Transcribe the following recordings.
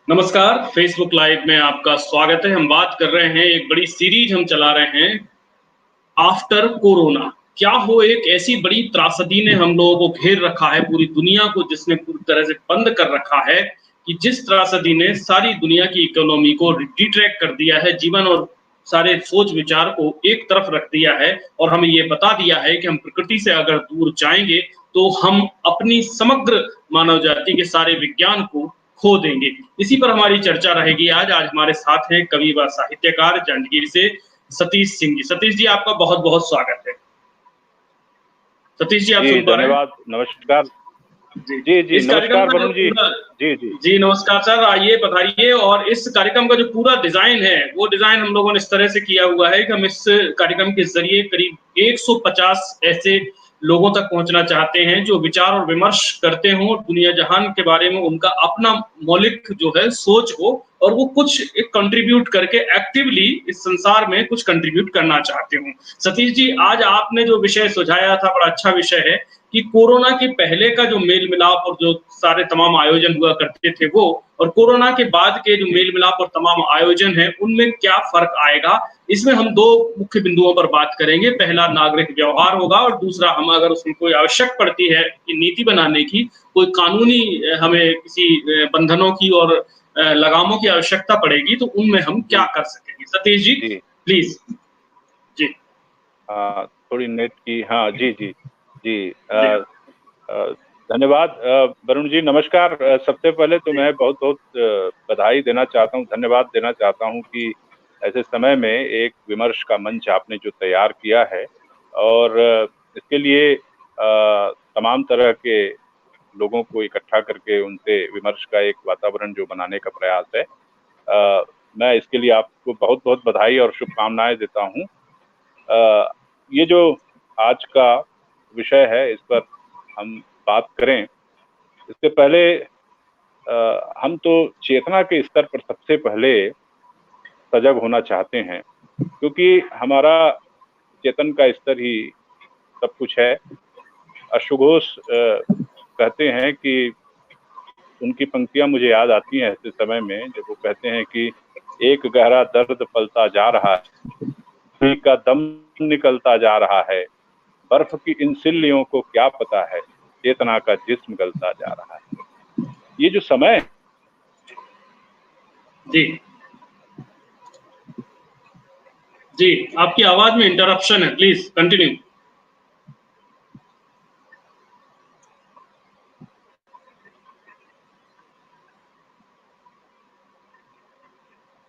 नमस्कार, Facebook live में आपका स्वागत है। हम बात कर रहे हैं, एक बड़ी सीरीज हम चला रहे हैं, आफ्टर कोरोना। क्या हो एक ऐसी बड़ी त्रासदी ने हम लोगों को घेर रखा है, पूरी दुनिया को जिसने पूरी तरह से बंद कर रखा है, कि जिस त्रासदी ने सारी दुनिया की इकोनॉमी को डिट्रैक्ट कर दिया है, जीवन और सारे सोच-विचार को एक तरफ रख दिया है और हमें ये बता दिया है कि हम प्रकृति से अगर दूर जाएँगे, तो हम अपनी समग्र मानव जाति के सारे विज्ञान को खो देंगे। इसी पर हमारी चर्चा रहेगी आज। आज हमारे साथ हैं कवि व साहित्यकार जांजगीर से सतीश सिंह जी। सतीश जी, आपका बहुत-बहुत स्वागत है। सतीश जी, आप जी, सुन पा रहे हैं? धन्यवाद, नमस्कार। जी। जी, जी, इस कार्यक्रम नमस्कार का जो वरुण जी। पूरा जी, जी। जी, नमस्कार सर, आइए पधारिए। और इस कार्यक्रम का जो पूरा डिज़ाइन है, वो डिज़ाइन हम लोगों ने इस तरह से किया हुआ है कि हम इस कार्यक्रम के ज़रिए करीब 150 ऐसे लोगों तक पहुँचना चाहते हैं, जो विचार और विमर्श करते हों, दुनिया जहान के बारे में उनका अपना मौलिक जो है सोच हो, और वो कुछ एक कंट्रीब्यूट करके एक्टिवली इस संसार में कुछ कंट्रीब्यूट करना चाहते हों। सतीश जी, आज आपने जो विषय सुझाया था, बड़ा अच्छा विषय है कि कोरोना के पहले का जो मेल-मिलाप और जो सारे तमाम आयोजन हुआ करते थे वो, और कोरोना के बाद के जो मेल-मिलाप और तमाम आयोजन हैं, उनमें क्या फ़र्क आएगा? इसमें हम 2 मुख्य बिंदुओं पर बात करेंगे। पहला नागरिक व्यवहार होगा और दूसरा, हम अगर उसमें कोई आवश्यक पड़ती है कि नीति बनाने की, कोई कानूनी हमें किसी बंधनों की और लगामों की आवश्यकता पड़ेगी, तो उनमें हम क्या जी, कर सकेंगे? सतीश जी, जी। प्लीज़। जी, थोड़ी नेट की हाँ, जी, जी। जी, जी, अ, धन्यवाद वरुण जी, नमस्कार। सबसे पहले तो जी, मैं बहुत-बहुत बधाई देना चाहता हूँ, धन्यवाद देना चाहता हूँ कि ऐसे समय में एक विमर्श का मंच आपने जो तैयार किया है और इसके लिए तमाम तरह के लोगों को इकट्ठा करके उनसे विमर्श का एक वातावरण जो बनाने का प्रयास है। मैं इसके लिए आपको बहुत-बहुत बधाई और शुभकामनाएँ देता हूँ। अ, ये जो आज का विषय है, इस पर हम बात करें, इससे पहले हम तो चेतना के स्तर पर सबसे पहले सजग होना चाहते हैं, क्योंकि हमारा चेतन का स्तर ही सब कुछ है। अश्वघोष कहते हैं कि उनकी पंक्तियाँ मुझे याद आती हैं ऐसे समय में, जब वो कहते हैं कि एक गहरा दर्द पलता जा रहा है, दिल का दम निकलता जा रहा है, बर्फ की इन सिल्लियों को क्या पता है, चेतना का जिस्म गलता जा रहा है। ये जो समय जी। जी, आपकी आवाज़ में इंटरप्शन है, प्लीज़ कंटिन्यू।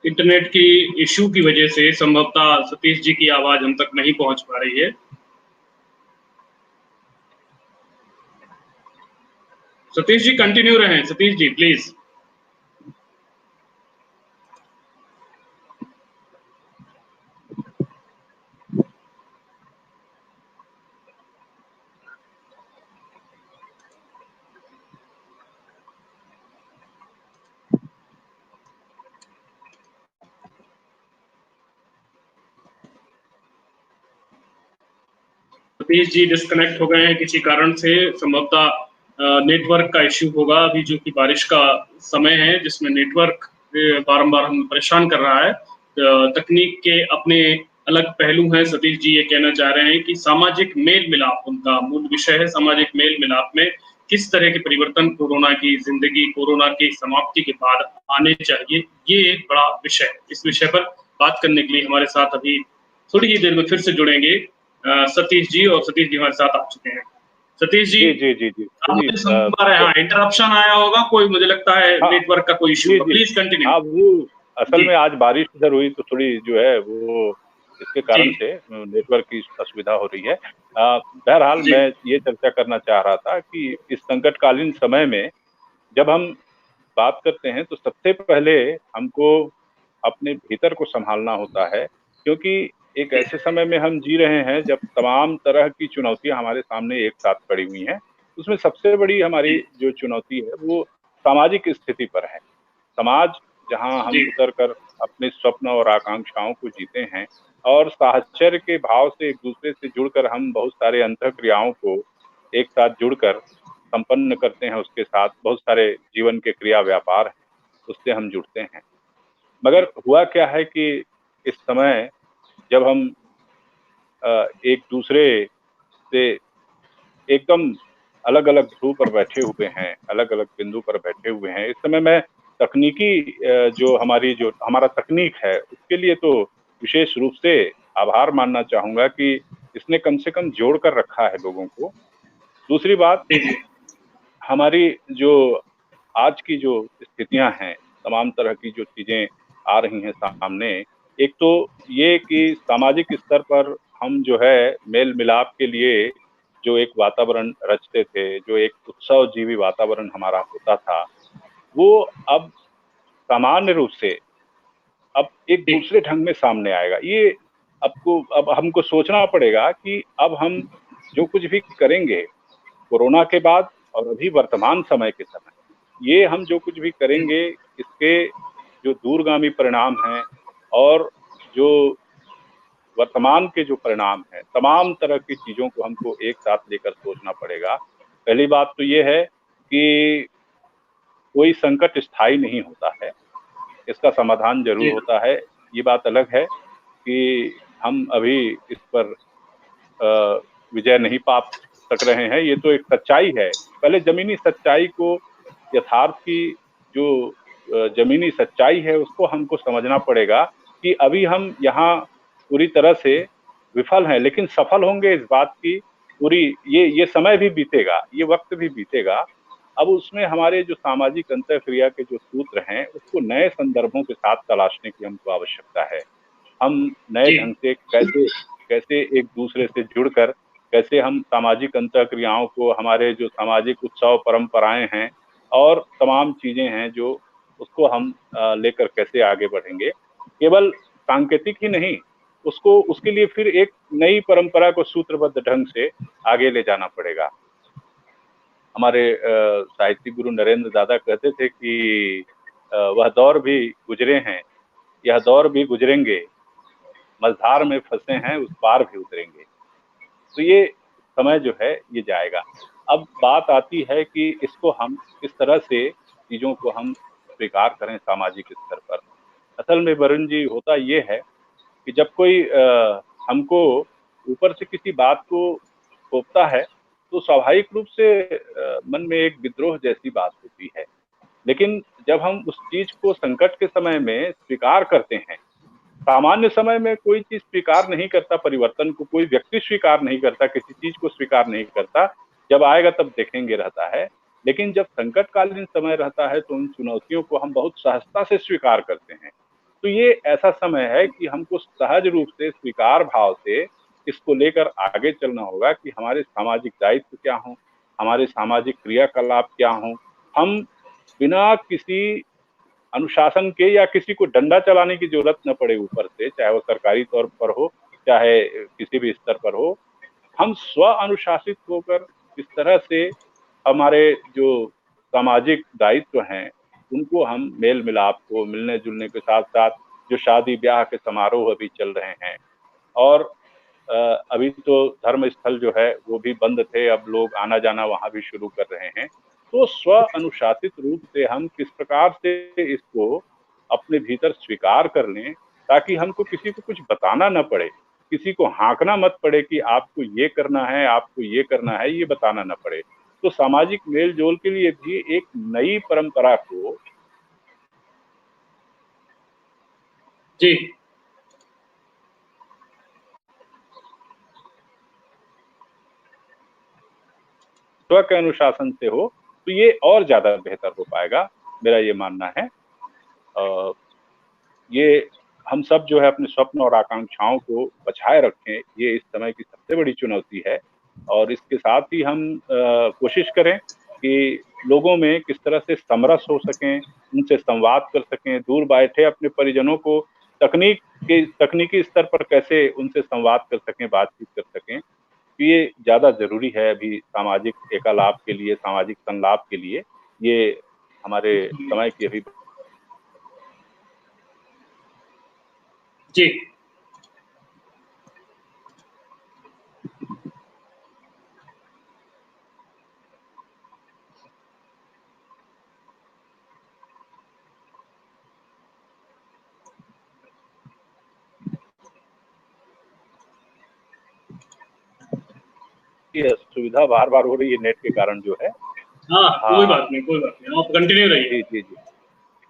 इंटरनेट की इश्यू की वजह से संभवतः सतीश जी की आवाज़ हम तक नहीं पहुँच पा रही है। सतीश जी कंटिन्यू रहें, सतीश जी प्लीज़। सतीश जी डिस्कनेक्ट हो गए हैं किसी कारण से, संभवतः नेटवर्क का इश्यू होगा अभी, जो कि बारिश का समय है जिसमें नेटवर्क बारंबार हमें परेशान कर रहा है। तकनीक के अपने अलग पहलू हैं। सतीश जी ये कहना चाह रहे हैं कि सामाजिक मेल-मिलाप उनका मूल विषय है। सामाजिक मेल-मिलाप में किस तरह के परिवर्तन कोरोना की ज़िंदगी, कोरोना की समाप्ति के बाद आने चाहिए, ये एक बड़ा विषय है। इस विषय पर बात करने के लिए हमारे साथ अभी थोड़ी ही देर में फिर से जुड़ेंगे सतीश जी, और सतीश जी हमारे साथ आ चुके हैं। सतीश जी, जी, जी, जी, जी। आप सुनिए मुझे सुन पा रहे हैं? हाँ, इंटरप्शन आया होगा कोई, मुझे लगता है हाँ, नेटवर्क का कोई इश्यू जी, होगा। जी। Please continue. हाँ, वो असल जी, में आज बारिश इधर हुई तो थोड़ी जो है वो इसके जी, कारण से नेटवर्क की असुविधा हो रही है। बहरहाल जी, मैं ये चर्चा करना चाह रहा था कि इस संकटकालीन समय में जब हम बात करते हैं तो सबसे पहले हमको अपने भीतर को सँभालना होता है, क्योंकि एक ऐसे समय में हम जी रहे हैं जब तमाम तरह की चुनौतियाँ हमारे सामने एक साथ खड़ी हुई हैं। उसमें सबसे बड़ी हमारी जी, जो चुनौती है वो सामाजिक स्थिति पर है। समाज जहाँ हम जी, उतर कर अपने स्वप्न और आकांक्षाओं को जीते हैं और साहचर्य के भाव से एक-दूसरे से जुड़कर हम बहुत सारे अंतःक्रियाओं को एक साथ जुड़कर संपन्न करते हैं, उसके साथ बहुत सारे जीवन के क्रिया व्यापार हैं। उससे हम जुड़ते हैं। मगर हुआ क्या है कि इस समय जब हम एक दूसरे से एकदम अलग-अलग ध्रुव पर बैठे हुए हैं, अलग-अलग बिंदु पर बैठे हुए हैं। इस समय मैं तकनीकी जो हमारा तकनीक है, उसके लिए तो विशेष रूप से आभार मानना चाहूँगा कि इसने कम से कम जोड़ कर रखा है लोगों को। दूसरी बात, जी जी हमारी जो आज की जो स्थितियाँ हैं, तमाम तरह की जो चीज़ें आ रही हैं सामने, एक तो ये कि सामाजिक स्तर पर हम जो है मेल-मिलाप के लिए जो एक वातावरण रचते थे, जो एक उत्सवजीवी वातावरण हमारा होता था, वो अब सामान्य रूप से अब एक जी दूसरे ढंग में सामने आएगा। ये अब हमको सोचना पड़ेगा कि अब हम जो कुछ भी करेंगे कोरोना के बाद और अभी वर्तमान समय के समय, ये हम जो कुछ भी करेंगे, इसके जो दूरगामी परिणाम हैं और जो वर्तमान के जो परिणाम हैं, तमाम तरह की चीज़ों को हमको एक साथ लेकर सोचना पड़ेगा। पहली बात तो ये है कि कोई संकट स्थायी नहीं होता है, इसका समाधान ज़रूर जी होता है। ये बात अलग है कि हम अभी इस पर विजय नहीं पा सक रहे हैं, ये तो एक सच्चाई है। पहले ज़मीनी सच्चाई को, यथार्थ की जो ज़मीनी सच्चाई है, उसको हमको समझना पड़ेगा कि अभी हम यहाँ पूरी तरह से विफल हैं, लेकिन सफल होंगे इस बात की पूरी ये समय भी बीतेगा, ये वक़्त भी बीतेगा। अब उसमें हमारे जो सामाजिक अंतःक्रिया के जो सूत्र हैं, उसको नए संदर्भों के साथ तलाशने की हमको आवश्यकता है। हम नए जी ढंग से कैसे कैसे एक दूसरे से जुड़कर कैसे हम सामाजिक अंतःक्रियाओं को, हमारे जो सामाजिक उत्सव परंपराएं हैं और तमाम चीजें हैं जो उसको हम लेकर कैसे आगे बढ़ेंगे। केवल सांकेतिक ही नहीं, उसको उसके लिए फिर एक नई परंपरा को सूत्रबद्ध ढंग से आगे ले जाना पड़ेगा। हमारे साहित्यिक गुरु नरेंद्र दादा कहते थे कि वह दौर भी गुजरे हैं, यह दौर भी गुजरेंगे, मझधार में फंसे हैं उस पार भी उतरेंगे। तो ये समय जो है ये जाएगा। अब बात आती है कि इसको हम किस तरह से चीज़ों को हम स्वीकार करें सामाजिक स्तर पर। असल में वरुण जी होता ये है कि जब कोई हमको ऊपर से किसी बात को थोपता है, तो स्वाभाविक रूप से मन में एक विद्रोह जैसी बात होती है। लेकिन जब हम उस चीज़ को संकट के समय में स्वीकार करते हैं, सामान्य समय में कोई चीज स्वीकार नहीं करता, परिवर्तन को कोई व्यक्ति स्वीकार नहीं करता, किसी चीज को स्वीकार नहीं करता, जब आएगा तब देखेंगे रहता है। लेकिन जब संकटकालीन समय रहता है तो उन चुनौतियों को हम बहुत सहजता से स्वीकार करते हैं। तो ये ऐसा समय है कि हमको सहज रूप से स्वीकार भाव से इसको लेकर आगे चलना होगा कि हमारे सामाजिक दायित्व क्या हों, हमारे सामाजिक क्रियाकलाप क्या हों। हम बिना किसी अनुशासन के या किसी को डंडा चलाने की जरूरत न पड़े ऊपर से, चाहे वो सरकारी तौर पर हो, चाहे किसी भी स्तर पर हो, हम स्व अनुशासित होकर इस तरह से हमारे जो सामाजिक दायित्व हैं उनको हम मेल मिलाप को, मिलने जुलने के साथ साथ जो शादी ब्याह के समारोह अभी चल रहे हैं और अभी तो धर्म स्थल जो है वो भी बंद थे, अब लोग आना जाना वहां भी शुरू कर रहे हैं। तो स्व अनुशासित रूप से हम किस प्रकार से इसको अपने भीतर स्वीकार कर लें ताकि हमको किसी को कुछ बताना न पड़े, किसी को हाँकना मत पड़े कि आपको ये करना है, आपको ये करना है, ये बताना न पड़े। तो सामाजिक मेल जोल के लिए भी एक नई परंपरा को जी स्व के अनुशासन से हो तो ये और ज्यादा बेहतर हो पाएगा, मेरा ये मानना है। अ, ये हम सब जो है अपने स्वप्न और आकांक्षाओं को बचाए रखें, ये इस समय की सबसे बड़ी चुनौती है। और इसके साथ ही हम कोशिश करें कि लोगों में किस तरह से समरस हो सकें, उनसे संवाद कर सकें, दूर बैठे अपने परिजनों को तकनीकी स्तर पर कैसे उनसे संवाद कर सकें, बातचीत कर सकें। तो ये ज़्यादा ज़रूरी है अभी सामाजिक एकालाप के लिए, सामाजिक संलाप के लिए। ये हमारे समय की अभी जी ये सुविधा बार बार हो रही है नेट के कारण जो है। हाँ, कोई बात नहीं, आप कंटिन्यू रहिए। जी जी जी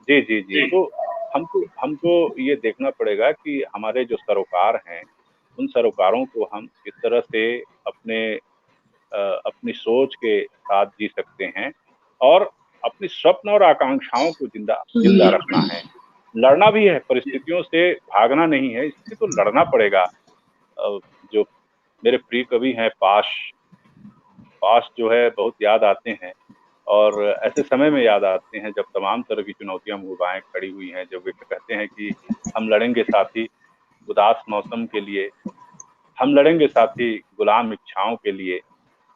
जी जी जी। तो हमको ये देखना पड़ेगा कि हमारे जो सरोकार हैं, उन सरोकारों को हम किस तरह से अपनी सोच के साथ जी सकते हैं और अपने स्वप्न और आकांक्षाओं को जिंदा रखना है। लड़ना भी है, परिस्थितियों से भागना नहीं है, इसलिए तो लड़ना पड़ेगा। जो मेरे प्रिय कवि हैं पाश जो है बहुत याद आते हैं, और ऐसे समय में याद आते हैं जब तमाम तरह की चुनौतियां मुँह खड़ी हुई हैं, जब वे कहते हैं कि हम लड़ेंगे साथी उदास मौसम के लिए, हम लड़ेंगे साथी गुलाम इच्छाओं के लिए,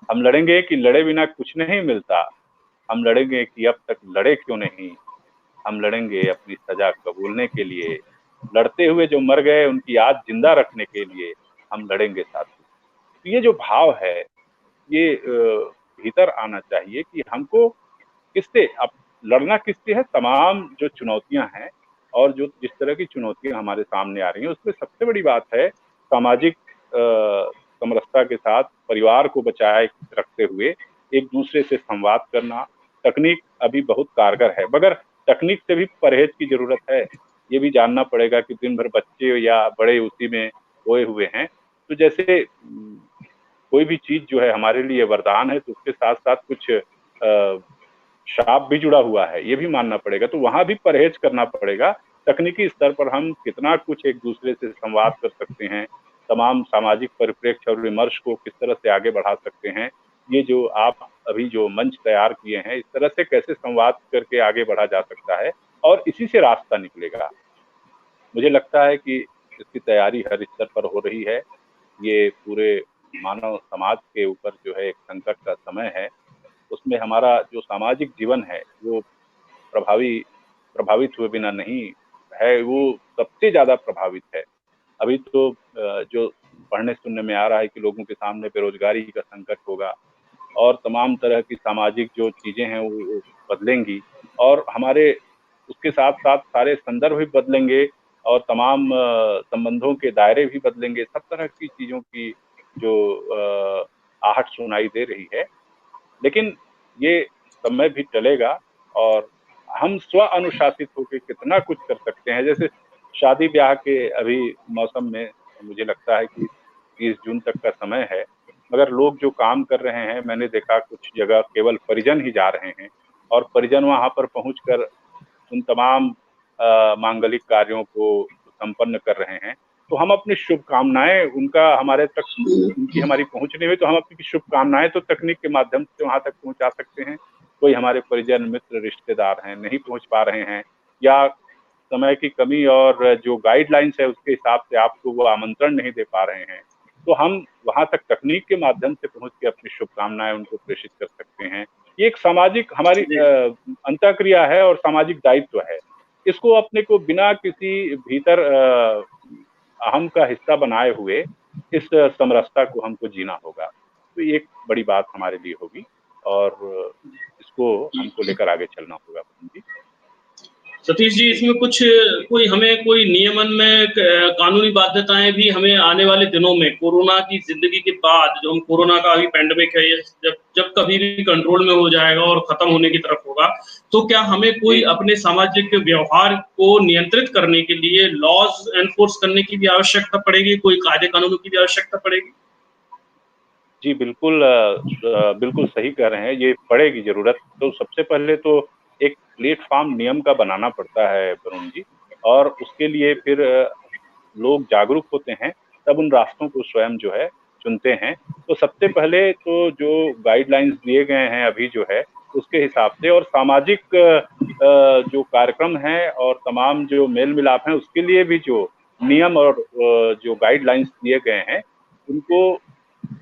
हम लड़ेंगे कि लड़े बिना कुछ नहीं मिलता, हम लड़ेंगे कि अब तक लड़े क्यों नहीं, हम लड़ेंगे अपनी सजा कबूलने के लिए, लड़ते हुए जो मर गए उनकी याद जिंदा रखने के लिए, हम लड़ेंगे साथी। तो ये जो भाव है, ये भीतर आना चाहिए कि हमको किससे अब लड़ना किससे है। तमाम जो चुनौतियां हैं और जो जिस तरह की चुनौतियां हमारे सामने आ रही हैं, उसमें सबसे बड़ी बात है सामाजिक समरसता के साथ परिवार को बचाए रखते हुए एक दूसरे से संवाद करना। तकनीक अभी बहुत कारगर है, मगर तकनीक से भी परहेज की जरूरत है। ये भी जानना पड़ेगा कि दिन भर बच्चे या बड़े उसी में खोए हुए हैं, तो जैसे कोई भी चीज जो है हमारे लिए वरदान है, तो उसके साथ साथ कुछ श्राप भी जुड़ा हुआ है, ये भी मानना पड़ेगा। तो वहां भी परहेज करना पड़ेगा। तकनीकी स्तर पर हम कितना कुछ एक दूसरे से संवाद कर सकते हैं, तमाम सामाजिक परिप्रेक्ष्य और विमर्श को किस तरह से आगे बढ़ा सकते हैं, ये जो आप अभी जो मंच तैयार किए हैं, इस तरह से कैसे संवाद करके आगे बढ़ा जा सकता है और इसी से रास्ता निकलेगा। मुझे लगता है कि इसकी तैयारी हर स्तर पर हो रही है। ये पूरे मानव समाज के ऊपर जो है एक संकट का समय है, उसमें हमारा जो सामाजिक जीवन है वो प्रभावित हुए बिना नहीं है, वो सबसे ज्यादा प्रभावित है। अभी तो जो पढ़ने सुनने में आ रहा है कि लोगों के सामने बेरोजगारी का संकट होगा और तमाम तरह की सामाजिक जो चीजें हैं वो बदलेंगी, और हमारे उसके साथ साथ सारे संदर्भ भी बदलेंगे और तमाम संबंधों के दायरे भी बदलेंगे। सब तरह की चीजों की जो आहट सुनाई दे रही है, लेकिन ये समय भी टलेगा और हम स्व अनुशासित होकर कितना कुछ कर सकते हैं। जैसे शादी ब्याह के अभी मौसम में मुझे लगता है कि 30 जून तक का समय है, मगर लोग जो काम कर रहे हैं, मैंने देखा कुछ जगह केवल परिजन ही जा रहे हैं और परिजन वहां पर पहुंचकर उन तमाम मांगलिक कार्यों को संपन्न कर रहे हैं। तो हम अपनी शुभकामनाएं उनका हमारे तक उनकी हमारी पहुंच नहीं हुई, तो हम अपनी शुभकामनाएं तो तकनीक के माध्यम से वहां तक पहुंचा सकते हैं। कोई हमारे परिजन मित्र रिश्तेदार हैं नहीं पहुंच पा रहे हैं, या समय की कमी और जो गाइडलाइंस है उसके हिसाब से आपको वो आमंत्रण नहीं दे पा रहे हैं, तो हम वहां तक तकनीक के माध्यम से पहुंच के अपनी शुभकामनाएं उनको प्रेषित कर सकते हैं। ये एक सामाजिक हमारी अंतःक्रिया है और सामाजिक दायित्व है। इसको अपने को बिना किसी भीतर अहम का हिस्सा बनाए हुए इस समरसता को हमको जीना होगा। तो ये एक बड़ी बात हमारे लिए होगी और इसको हमको लेकर आगे चलना होगा। जी सतीश जी, इसमें कुछ कोई नियमन में कानूनी बाध्यताएं भी हमें आने वाले दिनों में कोरोना की जिंदगी के बाद, जो हम कोरोना का अभी पैंडेमिक है, जब जब कभी भी कंट्रोल में हो जाएगा और खत्म होने की तरफ होगा, तो क्या हमें कोई अपने सामाजिक व्यवहार को नियंत्रित करने के लिए लॉज एनफोर्स करने की भी आवश्यकता पड़ेगी, कोई कायदे कानूनों की भी आवश्यकता पड़ेगी? जी बिल्कुल, बिल्कुल सही कह रहे हैं, ये पड़ेगी जरूरत। तो सबसे पहले तो एक प्लेटफॉर्म नियम का बनाना पड़ता है वरुण जी, और उसके लिए फिर लोग जागरूक होते हैं, तब उन रास्तों को स्वयं जो है चुनते हैं। तो सबसे पहले तो जो गाइडलाइंस दिए गए हैं अभी जो है उसके हिसाब से, और सामाजिक जो कार्यक्रम हैं और तमाम जो मेल मिलाप हैं उसके लिए भी जो नियम और जो गाइडलाइंस दिए गए हैं उनको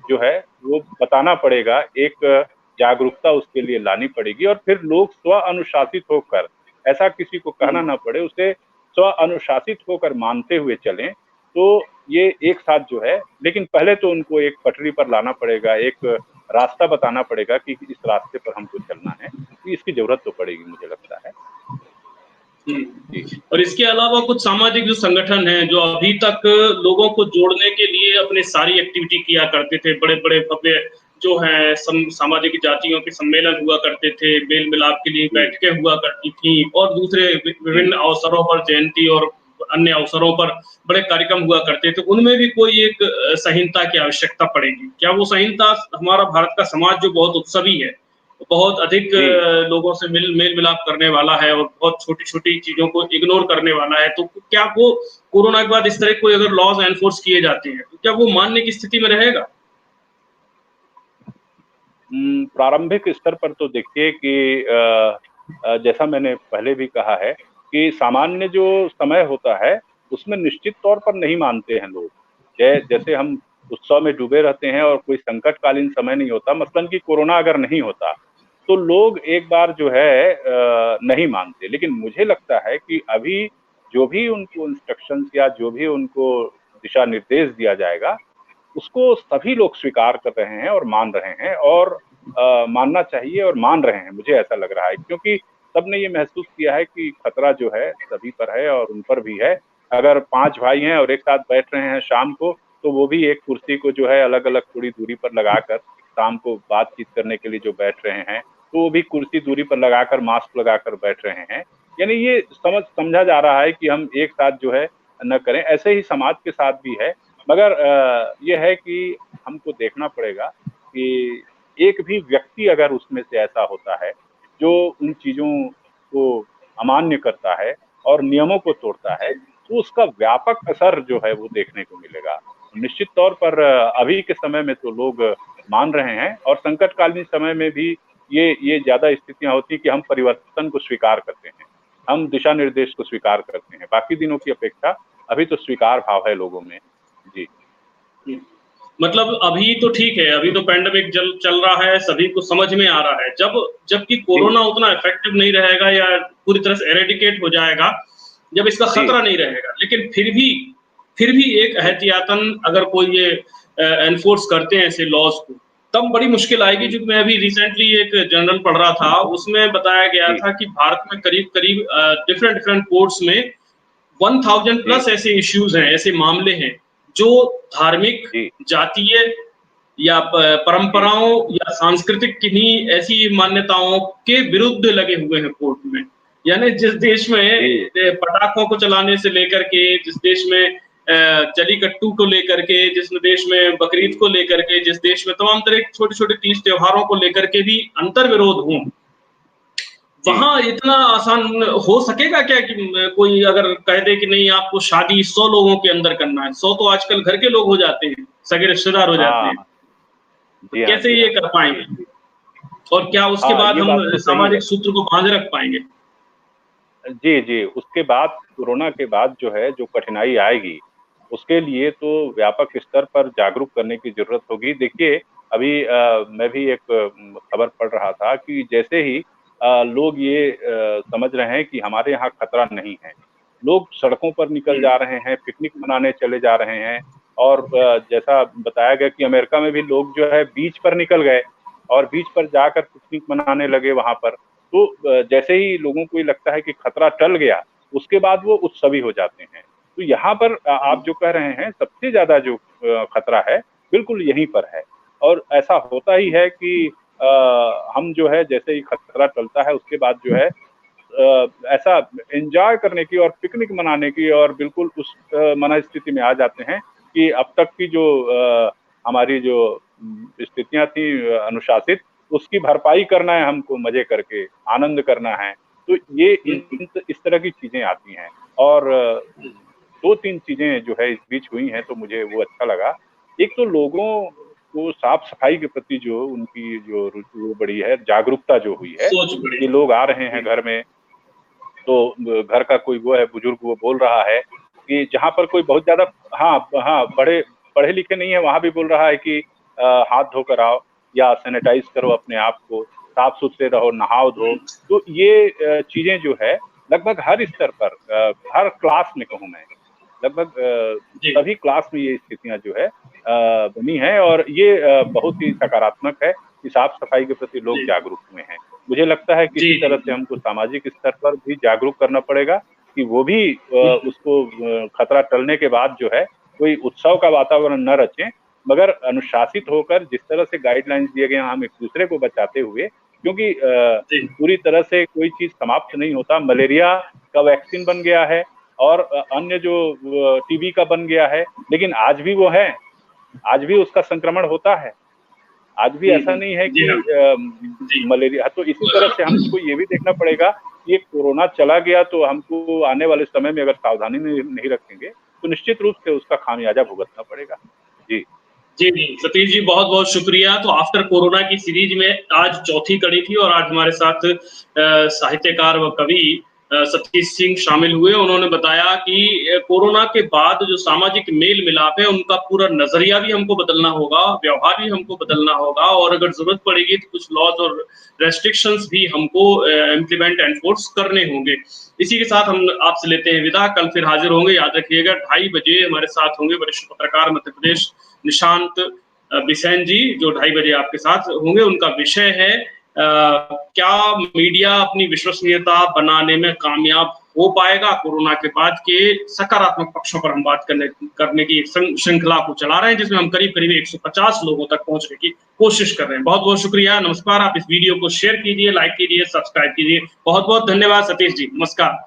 जो है वो बताना पड़ेगा, एक जागरूकता उसके लिए लानी पड़ेगी, और फिर लोग स्व अनुशासित होकर, ऐसा किसी को कहना ना पड़े, उसे स्व अनुशासित होकर मानते हुए चलें। तो ये एक साथ जो है, लेकिन पहले तो उनको एक पटरी पर लाना पड़ेगा, एक रास्ता बताना पड़ेगा कि इस रास्ते पर हमको चलना है। तो इसकी जरूरत तो पड़ेगी मुझे लगता है। जी और इसके अलावा कुछ सामाजिक जो संगठन हैं, जो अभी तक लोगों को जोड़ने के लिए अपनी सारी एक्टिविटी किया करते थे, बड़े-बड़े भव्य जो हैं सामाजिक जातियों के सम्मेलन हुआ करते थे, मेल-मिलाप के लिए जी बैठकें हुआ करती थीं और दूसरे जी विभिन्न अवसरों पर जयंती और अन्य अवसरों पर बड़े कार्यक्रम हुआ करते थे, उनमें भी कोई एक संहिता की आवश्यकता पड़ेगी। क्या वो संहिता हमारा भारत का समाज जो बहुत उत्सवी है, बहुत अधिक जी लोगों से मेल-मिलाप करने वाला है और बहुत छोटी-छोटी चीज़ों को इग्नोर करने वाला है, तो क्या वो कोरोना के बाद इस तरह कोई अगर लॉज़ एनफोर्स किए जाते हैं, तो क्या वो मानने की स्थिति में रहेगा? प्रारंभिक स्तर पर तो देखिए कि जैसा मैंने पहले भी कहा है कि सामान्य जो समय होता है, उसमें निश्चित तौर पर नहीं मानते हैं लोग। जैसे हम उत्सव में डूबे रहते हैं और कोई संकटकालीन समय नहीं होता, मसलन कि कोरोना अगर नहीं होता, तो लोग एक बार जो है नहीं मानते। लेकिन मुझे लगता है कि अभी जो भी उनको इंस्ट्रक्शंस या जो भी उनको दिशा निर्देश दिया जाएगा, उसको सभी लोग स्वीकार कर रहे हैं और मान रहे हैं और मानना चाहिए और मान रहे हैं, मुझे ऐसा लग रहा है। क्योंकि सबने ये महसूस किया है कि खतरा जो है सभी पर है और उन पर भी है। अगर 5 भाई हैं और एक साथ बैठ रहे हैं शाम को, तो वो भी एक कुर्सी को जो है अलग-अलग थोड़ी दूरी पर लगाकर शाम को बातचीत करने के लिए जो बैठ रहे हैं, तो वो भी कुर्सी दूरी पर लगाकर मास्क लगाकर बैठ रहे हैं। यानी ये समझा जा रहा है कि हम एक साथ जो है न करें। ऐसे ही समाज के साथ भी है। मगर ये है कि हमको देखना पड़ेगा कि एक भी व्यक्ति अगर उसमें से ऐसा होता है, जो उन चीज़ों को अमान्य करता है और नियमों को तोड़ता है, तो उसका व्यापक असर जो है वो देखने को मिलेगा। निश्चित तौर पर अभी के समय में तो लोग मान रहे हैं और संकटकालीन समय में भी ये ज़्यादा स्थितियाँ होती हैं कि हम परिवर्तन को स्वीकार करते हैं। हम दिशा निर्देश को स्वीकार करते हैं। बाकी दिनों की अपेक्षा अभी तो स्वीकार भाव है लोगों में। जी। हुँ। मतलब अभी तो ठीक है, अभी तो पैंडेमिक चल रहा है, सभी को समझ में आ रहा है। जबकि जी, कोरोना उतना इफ़ेक्टिव नहीं रहेगा या पूरी तरह से एरेडिकेट हो जाएगा, जब इसका जी, खतरा नहीं रहेगा। लेकिन फिर भी एक जी, एहतियातन अगर कोई ये एनफोर्स करते हैं ऐसे लॉज़ को, तब बड़ी मुश्किल आएगी। जी, जो मैं अभी रिसेंटली एक जर्नल पढ़ रहा था, उसमें बताया गया जी, था कि भारत में करीब-करीब डिफरेंट कोर्ट्स में 1000 जी, प्लस ऐसे इश्यूज हैं, ऐसे मामले हैं, जो धार्मिक, जी, जातीय या जी, परंपराओं या सांस्कृतिक किन्हीं ऐसी मान्यताओं के विरुद्ध लगे हुए हैं कोर्ट में। यानी जिस देश में जी, पटाखों को चलाने से लेकर के, जिस देश में जल्लीकट्टू को लेकर के, जिस देश में बकरीद जी, को लेकर के, जिस देश में तमाम तरह के छोटे-छोटे तीज त्योहारों को लेकर के भी अंतर्विरोध हों, जी। वहाँ इतना आसान हो सकेगा क्या कि कोई अगर कह दे कि नहीं आपको शादी 100 लोगों के अंदर करना है, 100 तो आजकल घर के लोग हो जाते हैं, सगे रिश्तेदार हो जाते हाँ, हैं। हाँ। तो जी हाँ, कैसे जी ये हाँ। कर पाएँगे? और क्या उसके हाँ, बाद ये हम बात तो सही है। सामाजिक सूत्र को बाँधे रख पाएँगे? जी, जी। उसके बाद कोरोना के बाद जो है, जो कठिनाई आएगी, उसके लिए तो व्यापक स्तर पर जागरूक करने की ज़रूरत होगी। देखिए, अभी मैं भी एक खबर पढ़ रहा था कि जैसे ही लोग ये समझ रहे हैं कि हमारे यहाँ खतरा नहीं है, लोग सड़कों पर निकल हुँ, जा रहे हैं, पिकनिक मनाने चले जा रहे हैं और जैसा बताया गया कि अमेरिका में भी लोग जो है बीच पर निकल गए और बीच पर जाकर पिकनिक मनाने लगे वहाँ पर। तो जैसे ही लोगों को ये लगता है कि खतरा टल गया, उसके बाद वो उत्सवी हो जाते हैं। तो यहाँ पर आप जो कह रहे हैं सबसे ज़्यादा जो खतरा है, बिल्कुल यहीं पर है। और ऐसा होता ही है कि हम जो है जैसे ही खतरा टलता है उसके बाद जो है ऐसा एन्जॉय करने की और पिकनिक मनाने की और बिल्कुल उस मनःस्थिति में आ जाते हैं कि अब तक की जो हमारी जो स्थितियाँ थी अनुशासित, उसकी भरपाई करना है हमको मज़े करके, आनंद करना है। तो ये हुँ, इस तरह की चीज़ें आती हैं और 2-3 चीज़ें जो है इस बीच हुई हैं तो मुझे वो अच्छा लगा। एक तो लोगों को साफ-सफाई के प्रति जो उनकी जो रुचि वो बढ़ी है, जागरूकता जो हुई है, सोच बड़ी कि लोग आ रहे हैं जी, घर में तो घर का कोई वो है बुजुर्ग वो बोल रहा है कि जहाँ पर कोई बहुत ज़्यादा हाँ, हाँ, पढ़े लिखे नहीं है वहाँ भी बोल रहा है कि हाथ धोकर आओ या सैनिटाइज़ करो अपने आप को, साफ-सुथरे रहो, नहाओ-धो। तो ये चीज़ें जो है लगभग हर स्तर पर हर क्लास में कहूँ मैं, लगभग जी, सभी क्लास में ये स्थितियाँ जो है बनी हैं और ये बहुत ही सकारात्मक है कि साफ-सफाई के प्रति लोग जी, जागरूक हुए हैं। मुझे लगता है किसी जी तरह से हमको सामाजिक स्तर पर भी जागरूक करना पड़ेगा कि वो भी उसको खतरा टलने के बाद जो है कोई उत्सव का वातावरण न रचें, मगर अनुशासित होकर जिस तरह से गाइडलाइंस दिए गए हैं हम एक दूसरे को बचाते हुए, क्योंकि जी पूरी तरह से कोई चीज समाप्त नहीं होता। मलेरिया का वैक्सीन बन गया है और अन्य जो टीबी का बन गया है, लेकिन आज भी वो है, आज भी उसका संक्रमण होता है, आज भी ऐसा नहीं है जी कि हाँ जी मलेरिया। तो इसी तरह से हमको ये भी देखना पड़ेगा कि ये कोरोना चला गया तो हमको आने वाले समय में अगर सावधानी नहीं रखेंगे तो निश्चित रूप से उसका खामियाजा भुगतना पड़ेगा। जी जी, जी। सतीश जी बहुत-बहुत शुक्रिया। तो आफ्टर कोरोना की सीरीज़ में आज चौथी कड़ी थी और आज हमारे साथ साहित्यकार व कवि सतीश सिंह शामिल हुए। उन्होंने बताया कि कोरोना के बाद जो सामाजिक मेल-मिलाप है, उनका पूरा नज़रिया भी हमको बदलना होगा, व्यवहार भी हमको बदलना होगा और अगर ज़रूरत पड़ेगी तो कुछ लॉज़ और रेस्ट्रिक्शंस भी हमको इम्प्लीमेंट एनफोर्स करने होंगे। इसी के साथ हम आपसे लेते हैं विदा। कल फिर हाज़िर होंगे। याद रखिएगा 2:30 बजे हमारे साथ होंगे वरिष्ठ पत्रकार मध्य प्रदेश निशांत बिसेन जी, जो 2:30 बजे आपके साथ होंगे। उनका विषय है क्या मीडिया अपनी विश्वसनीयता बनाने में कामयाब हो पाएगा कोरोना के बाद के सकारात्मक पक्षों पर हम बात करने की एक श्रृंखला को चला रहे हैं, जिसमें हम करीब-करीब 150 लोगों तक पहुंचने की कोशिश कर रहे हैं। बहुत-बहुत शुक्रिया, नमस्कार। आप इस वीडियो को शेयर कीजिए, लाइक कीजिए, सब्सक्राइब कीजिए। बहुत-बहुत धन्यवाद सतीश जी, नमस्कार।